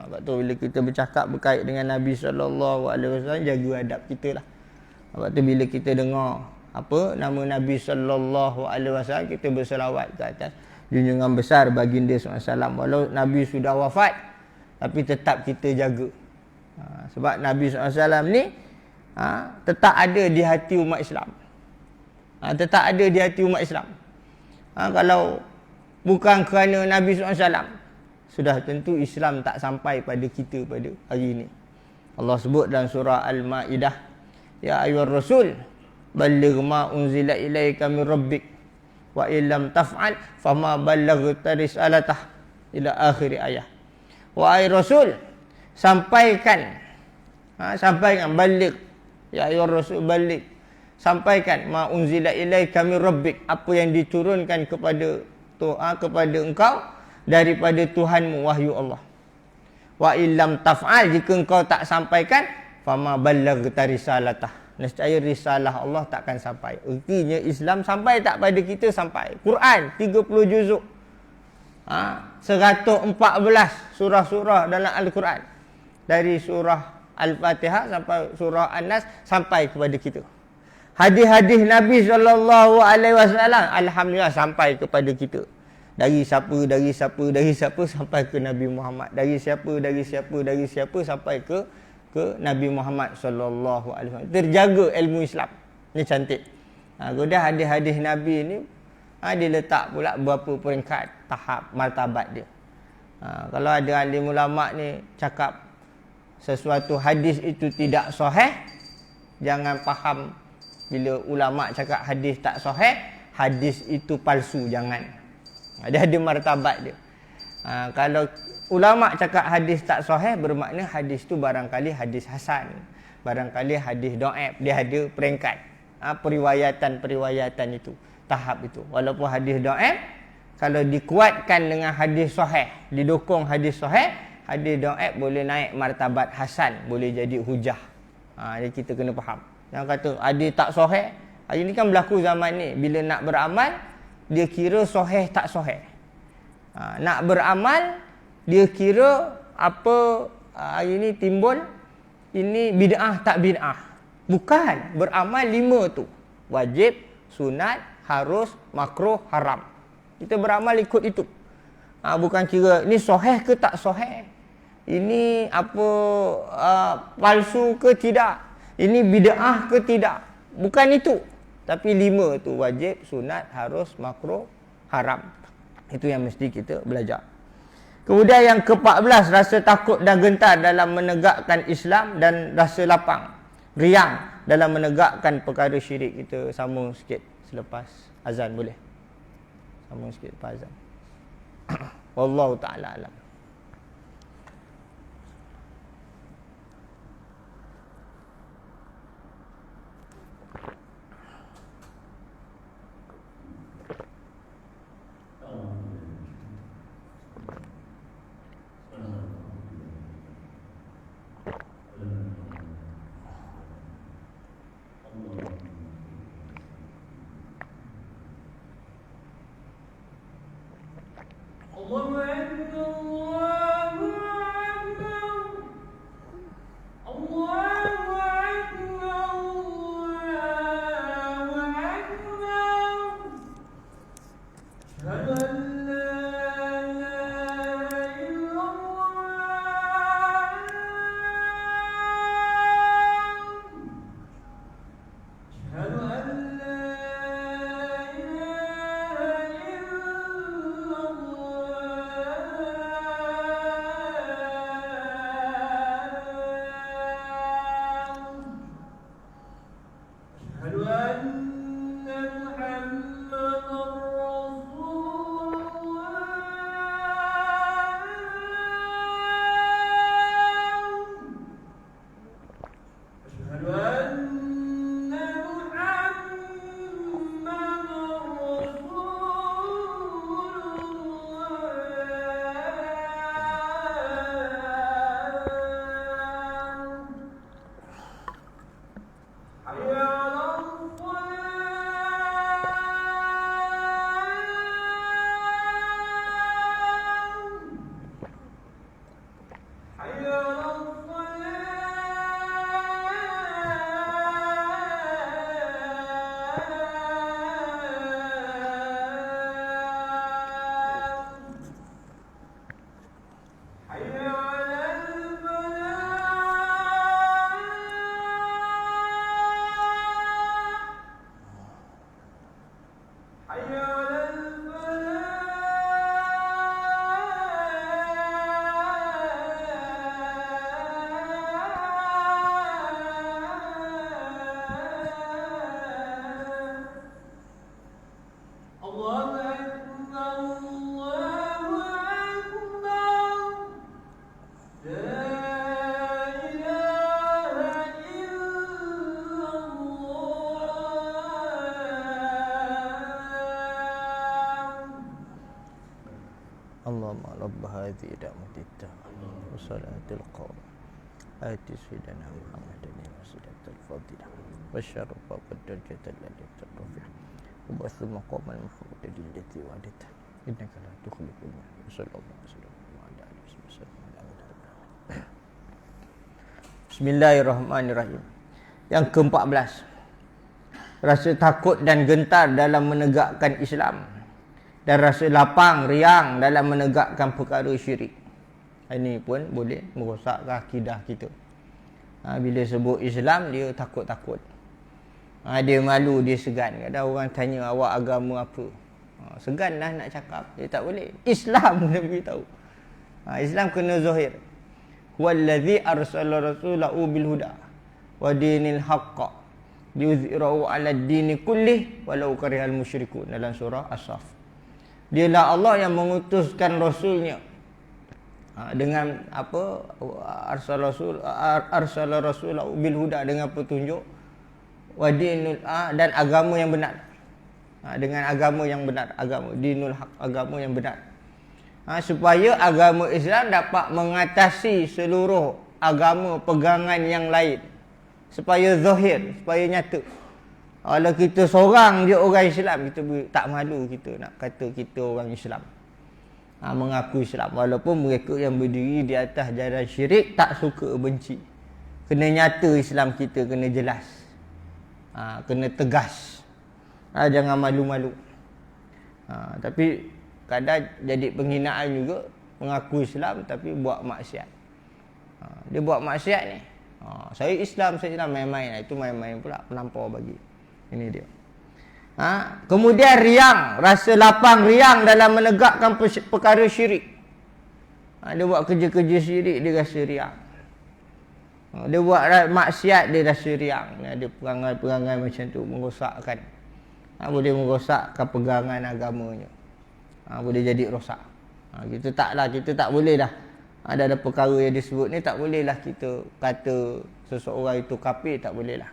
[SPEAKER 1] Sebab tu bila kita bercakap berkait dengan Nabi sallallahu alaihi wasallam, jaga adab kita lah. Sebab tu bila kita dengar nama Nabi sallallahu alaihi wasallam, kita berselawat ke atas junjungan besar baginda sallallahu alaihi wasallam. Walau Nabi sudah wafat, tapi tetap kita jaga. Sebab Nabi SAW ni tetap ada di hati umat Islam. Tetap ada di hati umat Islam. Kalau bukan kerana Nabi SAW, sudah tentu Islam tak sampai pada kita pada hari ini. Allah sebut dalam surah Al-Ma'idah, ya ayyuhar rasul balligh ma unzila ilaika min rabbik wa illam taf'al fama ballaghta risalatah, ila akhir ayat. Wahai rasul, sampaikan balik, ya ayyuhar rasul balik, sampaikan ma unzila ilaika min rabbik, apa yang diturunkan kepada engkau daripada Tuhanmu, wahyu Allah. Wa illam taf'al, jika engkau tak sampaikan, fama ballaghta risalatah, nescaya risalah Allah takkan sampai. Artinya Islam sampai tak pada kita? Sampai. Quran 30 juzuk. 114 surah-surah dalam Al-Quran. Dari surah Al-Fatihah sampai surah An-Nas sampai kepada kita. Hadis-hadis Nabi SAW, alhamdulillah sampai kepada kita. Dari siapa sampai ke Nabi Muhammad. Dari siapa sampai ke Nabi Muhammad SAW. Terjaga ilmu Islam. Ini cantik. Kemudian hadis-hadis Nabi ni dia letak pula berapa peringkat tahap martabat dia. Kalau ada alim ulama ni cakap sesuatu hadis itu tidak sahih, jangan faham bila ulama cakap hadis tak sahih, hadis itu palsu, jangan. Dia ada martabat dia. Kalau ulama cakap hadis tak sahih, bermakna hadis tu barangkali hadis hasan, barangkali hadis dhaif, dia ada peringkat. Periwayatan itu, tahap itu. Walaupun hadis dhaif, kalau dikuatkan dengan hadis sahih, didukung hadis sahih, hadis dhaif boleh naik martabat hasan, boleh jadi hujah. Jadi kita kena faham. Yang kata hadis tak sahih, hari ni kan berlaku zaman ni, bila nak beramal dia kira sahih tak sahih. Nak beramal dia kira apa hari ni timbul ini bid'ah tak bid'ah. Bukan, beramal 5 tu. Wajib, sunat, harus, makruh, haram. Kita beramal ikut itu. Bukan kira ni sahih ke tak sahih. Ini apa palsu ke tidak. Ini bid'ah ke tidak. Bukan itu. Tapi 5 tu wajib, sunat, harus, makruh, haram. Itu yang mesti kita belajar. Kemudian yang ke-14, rasa takut dan gentar dalam menegakkan Islam dan rasa lapang, riang dalam menegakkan perkara syirik. Kita sambung sikit selepas azan, boleh? Sambung sikit lepas azan. Wallahu ta'ala alam. Allahumma rabb hadhihi da'wati wa salatil qaum ati sayyidina Muhammadin wa sidatul fadilah wa syarafa wa darjatal lati tarfi wa basu maqamal mufudil lati wadita innaka la tukhliqul mi'ad. Sallallahu alaihi wasallam. Bismillahirrahmanirrahim. Yang ke-14, rasa takut dan gentar dalam menegakkan Islam, dan rasa lapang riang dalam menegakkan perkara syirik. Ini pun boleh merosakkan akidah kita. Bila sebut Islam, dia takut-takut. Dia malu, dia segan. Kadang orang tanya, awak agama apa? Seganlah nak cakap. Dia tak boleh. Islam dia beritahu. Islam kena zahir. Wallazi arsala rasulahu bil huda wa dinil haqq liyuzhirahu 'ala ad-dini kullih walau karihal musyrikun, dalam surah As-Saff. Dialah Allah yang mengutuskan rasulnya dengan apa? Arsala rasulahu bil huda, dengan petunjuk, wa dinul dan agama yang benar. Dengan agama yang benar, agama dinul haq, agama yang benar. Supaya agama Islam dapat mengatasi seluruh agama pegangan yang lain, supaya zahir, supaya nyata. Kalau kita seorang je orang Islam, kita tak malu kita nak kata kita orang Islam, mengaku Islam, walaupun mereka yang berdiri di atas jalan syirik tak suka, benci. Kena nyata Islam kita, kena jelas, kena tegas. Jangan malu-malu. Tapi kadang jadi penghinaan juga, mengaku Islam tapi buat maksiat. Dia buat maksiat ni, saya Islam, main-main. Itu main-main pula, pelampau bagi. Ini dia. Kemudian riang, rasa lapang riang dalam menegakkan perkara syirik. Dia buat kerja-kerja syirik, dia rasa riang. Dia buat maksiat, dia rasa riang. Ada perangai-perangai macam tu, merosakkan. Boleh merosakkan pegangan agamanya. Boleh jadi rosak. Kita tak boleh dah. Ada perkara yang disebut ni, tak boleh lah kita kata seseorang itu kafir, tak boleh lah.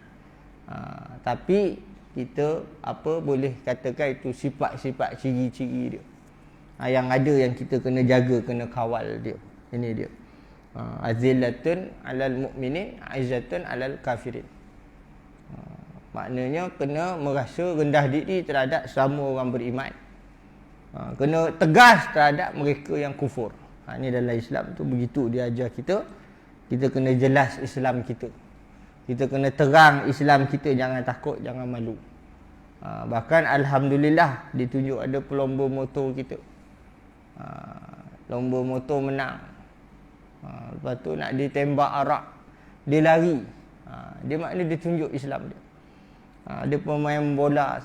[SPEAKER 1] Tapi kita boleh katakan itu sifat-sifat, ciri-ciri dia. Yang ada yang kita kena jaga, kena kawal dia. Ini dia. Azillatun alal mu'minin, aizzatun alal kafirin. Maknanya kena merasa rendah diri terhadap semua orang beriman. Kena tegas terhadap mereka yang kufur. Ini dalam Islam tu begitu dia ajar kita. Kita kena jelas Islam kita. Kita kena terang Islam kita, jangan takut, jangan malu. Bahkan alhamdulillah ditunjuk ada pelomba motor kita. Lomba motor menang. Lepas tu nak ditembak arak, dia lari. Dia maknanya dia tunjuk Islam dia. Dia pemain bola,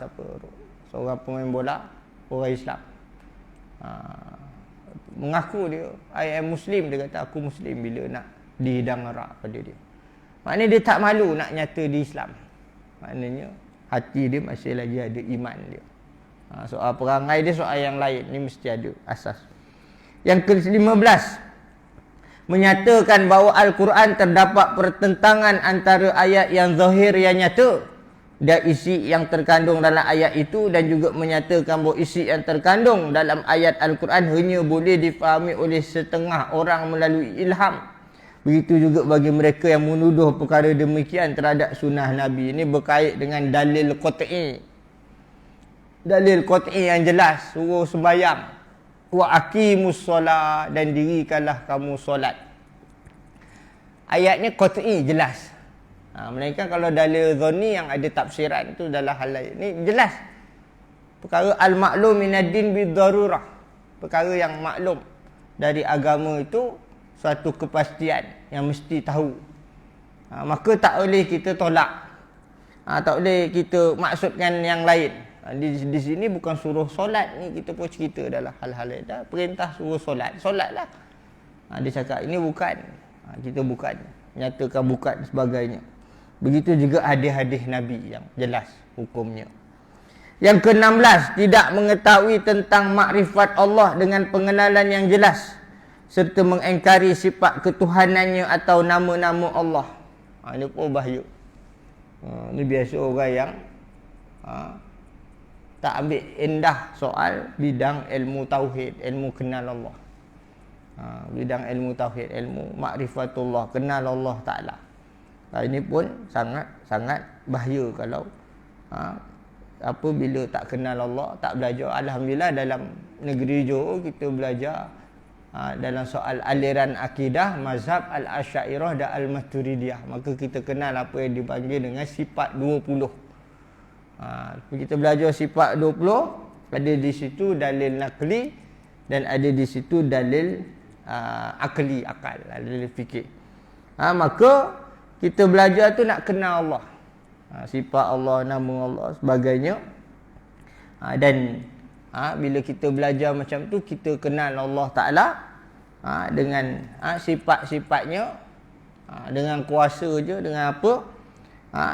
[SPEAKER 1] seorang pemain bola, orang Islam. Mengaku dia, I am Muslim. Dia kata aku Muslim bila nak dihidang arak pada dia. Maknanya dia tak malu nak nyata di Islam. Maknanya hati dia masih lagi ada iman dia. Soal perangai dia soal yang lain. Ni mesti ada asas. Yang ke-15, menyatakan bahawa Al-Quran terdapat pertentangan antara ayat yang zahir yang nyata dan isi yang terkandung dalam ayat itu, dan juga menyatakan bahawa isi yang terkandung dalam ayat Al-Quran hanya boleh difahami oleh setengah orang melalui ilham. Begitu juga bagi mereka yang menuduh perkara demikian terhadap sunnah Nabi. Ini berkait dengan dalil qat'i. Dalil qat'i yang jelas, suruh sembahyang. Wa aqimus solat, dan dirikanlah kamu solat. Ayatnya qat'i, jelas. Melainkan kalau dalil zonni yang ada tafsiran tu dalam hal lain. Ni jelas. Perkara al-maklum minad-din bid-darurah. Perkara yang maklum dari agama itu suatu kepastian yang mesti tahu. Maka tak boleh kita tolak. Tak boleh kita maksudkan yang lain. Di sini bukan suruh solat ni, kita pun cerita dalam hal-hal lain. Dah perintah suruh solat, solatlah. Dia cakap ini bukan. Kita bukan. Nyatakan bukan sebagainya. Begitu juga hadis-hadis Nabi yang jelas hukumnya. Yang ke-16, tidak mengetahui tentang makrifat Allah dengan pengenalan yang jelas, serta mengingkari sifat ketuhanannya atau nama-nama Allah. Ini pun bahaya. Ini biasa orang yang tak ambil indah soal bidang ilmu tauhid, ilmu kenal Allah. Bidang ilmu tauhid, ilmu makrifatullah, kenal Allah Ta'ala. Ini pun sangat bahaya kalau bila tak kenal Allah, tak belajar. Alhamdulillah dalam negeri Johor kita belajar dalam soal aliran akidah mazhab Al-Asy'ariyah dan Al-Maturidiyah. Maka kita kenal apa yang dipanggil dengan sifat 20. Kita belajar sifat 20, ada di situ dalil nakli dan ada di situ dalil akli, akal, dalil fikir. Maka kita belajar tu nak kenal Allah, sifat Allah, nama Allah, sebagainya. Dan bila kita belajar macam tu, kita kenal Allah Ta'ala dengan sifat-sifatnya, dengan kuasa je, dengan apa,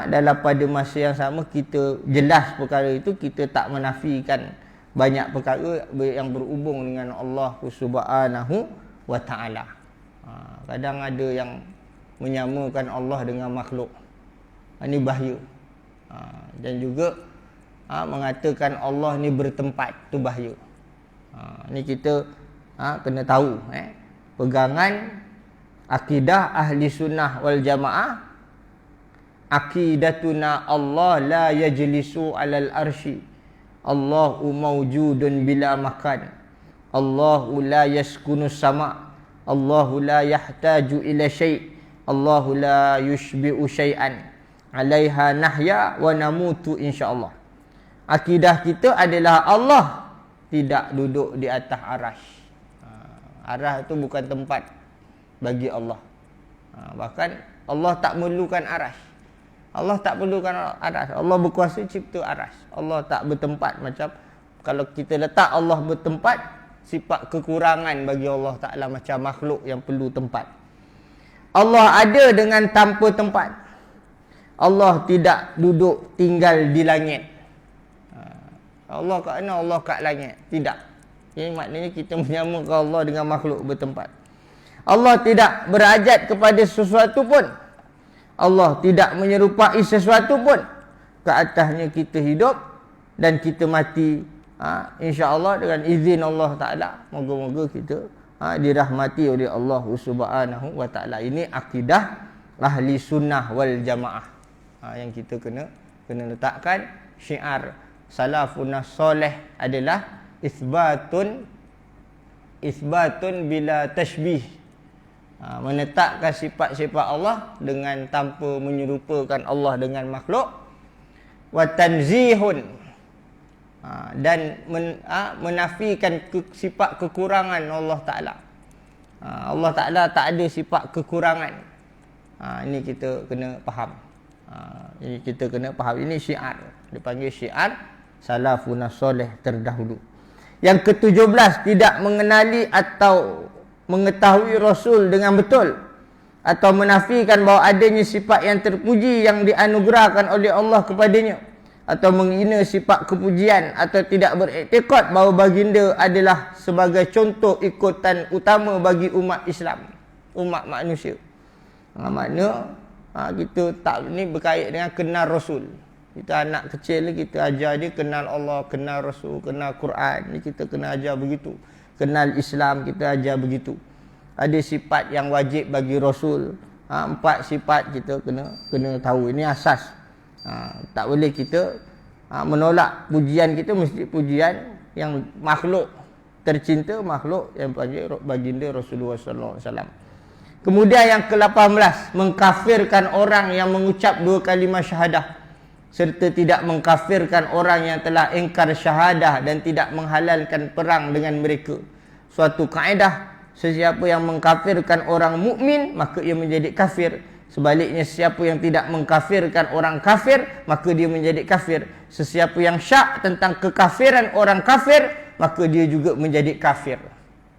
[SPEAKER 1] dalam pada masa yang sama kita jelas perkara itu, kita tak menafikan banyak perkara yang berhubung dengan Allah Subhanahu wa Ta'ala. Kadang ada yang menyamakan Allah dengan makhluk, ini bahaya. Dan juga mengatakan Allah ni bertempat, tu bahaya. Ni kita kena tahu pegangan akidah ahli sunnah wal jamaah. Aqidatuna Allah la yajlisu alal arsy, Allahu mawjudun bila makan, Allahu la yaskunus sama, Allahu la yahtaju ila syai', Allahu la yushbi'u syai'an, alaiha nahya wa namutu insyaallah. Akidah kita adalah Allah tidak duduk di atas arasy. Arasy itu bukan tempat bagi Allah. Bahkan Allah tak memerlukan arasy. Allah tak perlukan arasy. Allah berkuasa cipta arasy. Allah tak bertempat macam kalau kita letak Allah bertempat, sifat kekurangan bagi Allah Ta'ala macam makhluk yang perlu tempat. Allah ada dengan tanpa tempat. Allah tidak duduk tinggal di langit. Allah kat mana? Allah kat langit. Tidak. Ini maknanya kita menyamakan Allah dengan makhluk bertempat. Allah tidak berhajat kepada sesuatu pun. Allah tidak menyerupai sesuatu pun. Ke atasnya kita hidup dan kita mati, insya-Allah dengan izin Allah Ta'ala. Moga-moga kita dirahmati oleh Allah Subhanahu wa Ta'ala. Ini akidah ahli sunnah wal jamaah. Yang kita kena letakkan syiar salafun soleh adalah isbatun bila tashbih. Menetapkan sifat-sifat Allah dengan tanpa menyerupakan Allah dengan makhluk. Wa tanzihun, dan menafikan sifat kekurangan Allah Ta'ala. Allah Ta'ala tak ada sifat kekurangan. Ini kita kena faham. Ini syiar, dipanggil syiar salafun soleh terdahulu. Yang ke-17, tidak mengenali atau mengetahui Rasul dengan betul, atau menafikan bahawa adanya sifat yang terpuji yang dianugerahkan oleh Allah kepadanya, atau menghina sifat kepujian, atau tidak beriktikad bahawa baginda adalah sebagai contoh ikutan utama bagi umat Islam, umat manusia. Makna kita tak, ni berkait dengan kenal Rasul. Kita anak kecil kita ajar dia kenal Allah, kenal Rasul, kenal Quran. Ni kita kena ajar begitu. Kenal Islam kita ajar begitu. Ada sifat yang wajib bagi Rasul. 4 sifat kita kena tahu. Ini asas. Tak boleh kita menolak pujian kita, mesti pujian yang makhluk tercinta, makhluk yang panggil baginda Rasulullah sallallahu alaihi wasallam. Kemudian yang ke-18, mengkafirkan orang yang mengucap 2 kalimah syahadah, serta tidak mengkafirkan orang yang telah ingkar syahadah dan tidak menghalalkan perang dengan mereka. Suatu kaedah, sesiapa yang mengkafirkan orang mukmin maka ia menjadi kafir. Sebaliknya, sesiapa yang tidak mengkafirkan orang kafir maka dia menjadi kafir. Sesiapa yang syak tentang kekafiran orang kafir maka dia juga menjadi kafir.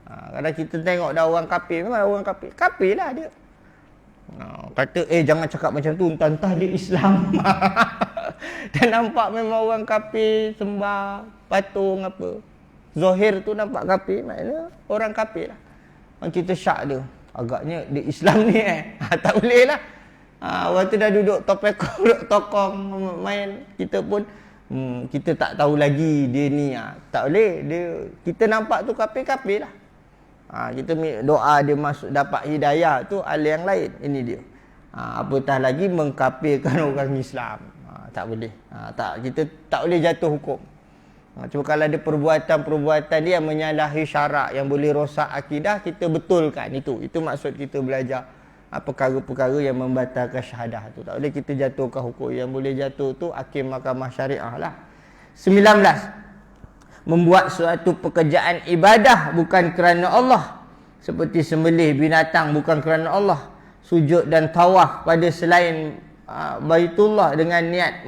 [SPEAKER 1] Kadang kita tengok dah orang kafir, memang orang kafir, kafir lah dia. Kata jangan cakap macam tu, entah dia Islam. Dan nampak memang orang kafir, sembah patung apa, zahir tu nampak kafir, maknanya orang kafir lah. Kita syak dia, agaknya dia Islam ni tak boleh lah. Orang tu dah duduk tokong main, kita pun kita tak tahu lagi dia ni, tak boleh. Kita nampak tu kafir lah. Kita doa dia masuk dapat hidayah tu hal yang lain. Ini dia. Apatah lagi mengkafirkan orang Islam. Tak boleh. Kita tak boleh jatuh hukum. Cuma kalau ada perbuatan-perbuatan dia yang menyalahi syarak, yang boleh rosak akidah, kita betulkan itu. Itu maksud kita belajar perkara-perkara yang membatalkan syahadah tu. Tak boleh kita jatuhkan hukum. Yang boleh jatuh tu hakim mahkamah syariah lah. 19. Membuat suatu pekerjaan ibadah bukan kerana Allah, seperti sembelih binatang bukan kerana Allah, sujud dan tawaf pada selain Baitullah dengan niat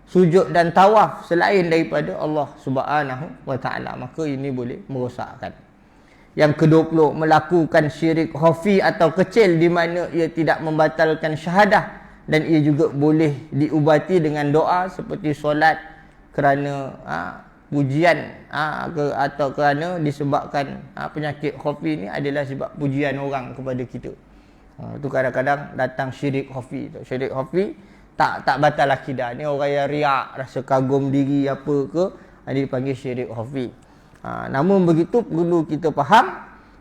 [SPEAKER 1] sujud dan tawaf selain daripada Allah Subhanahu wa taala, maka ini boleh merosakkan. Yang ke-20, melakukan syirik khafi atau kecil di mana ia tidak membatalkan syahadah dan ia juga boleh diubati dengan doa seperti solat kerana pujian atau kerana disebabkan penyakit khafi ni adalah sebab pujian orang kepada kita. Itu kadang-kadang datang syirik khafi tu. Syirik khafi tak batal akidah. Ni orang yang riak, rasa kagum diri apa ke, dia dipanggil syirik khafi. Namun begitu perlu kita faham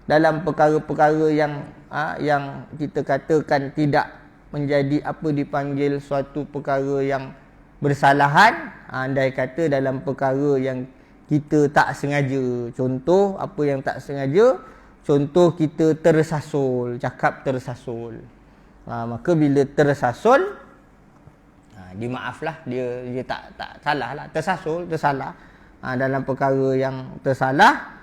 [SPEAKER 1] dalam perkara-perkara yang kita katakan tidak menjadi dipanggil suatu perkara yang bersalahan. Andai kata dalam perkara yang kita tak sengaja, contoh apa yang tak sengaja, contoh kita tersasul, cakap tersasul, maka bila tersasul, dimaaflah, dia tak salah lah, tersalah dalam perkara yang tersalah,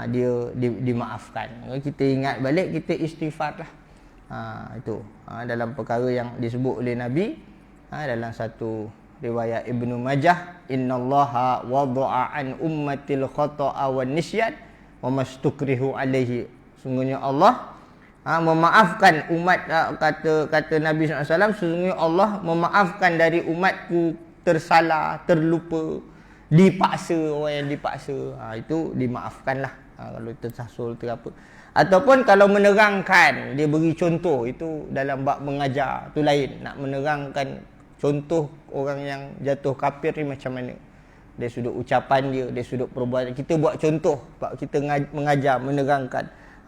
[SPEAKER 1] dia dimaafkan. Kita ingat balik, kita istighfar lah. Itu dalam perkara yang disebut oleh Nabi dalam satu riwayat Ibnu Majah, innallaha wada'a an ummatil khata'a wan nisyan wa mastukrihu alaihi. Sungguhnya Allah memaafkan umat, kata Nabi SAW, sesungguhnya Allah memaafkan dari umatku tersalah, terlupa, dipaksa, orang yang dipaksa, itu dimaafkanlah. Kalau tersasul terapa, ataupun kalau menerangkan, dia beri contoh, itu dalam bab mengajar tu lain. Nak menerangkan contoh orang yang jatuh kafir ni macam mana, dari sudut ucapan dia, dari sudut perbuatan, kita buat contoh, kita mengajar, menerangkan,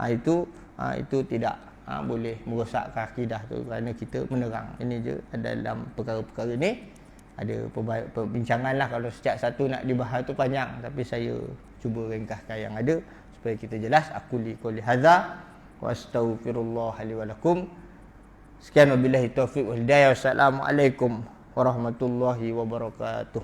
[SPEAKER 1] itu tidak boleh merosakkan akidah tu, kerana kita menerang. Ini je dalam perkara-perkara ni ada perbincangan lah. Kalau setiap satu nak dibahas tu panjang, tapi saya cuba ringkaskan yang ada supaya kita jelas. Aku li qouli hadza wa astaghfirullah li wa lakum. Sekian wabillahi taufiq wal hidayah. Wassalamualaikum warahmatullahi wabarakatuh.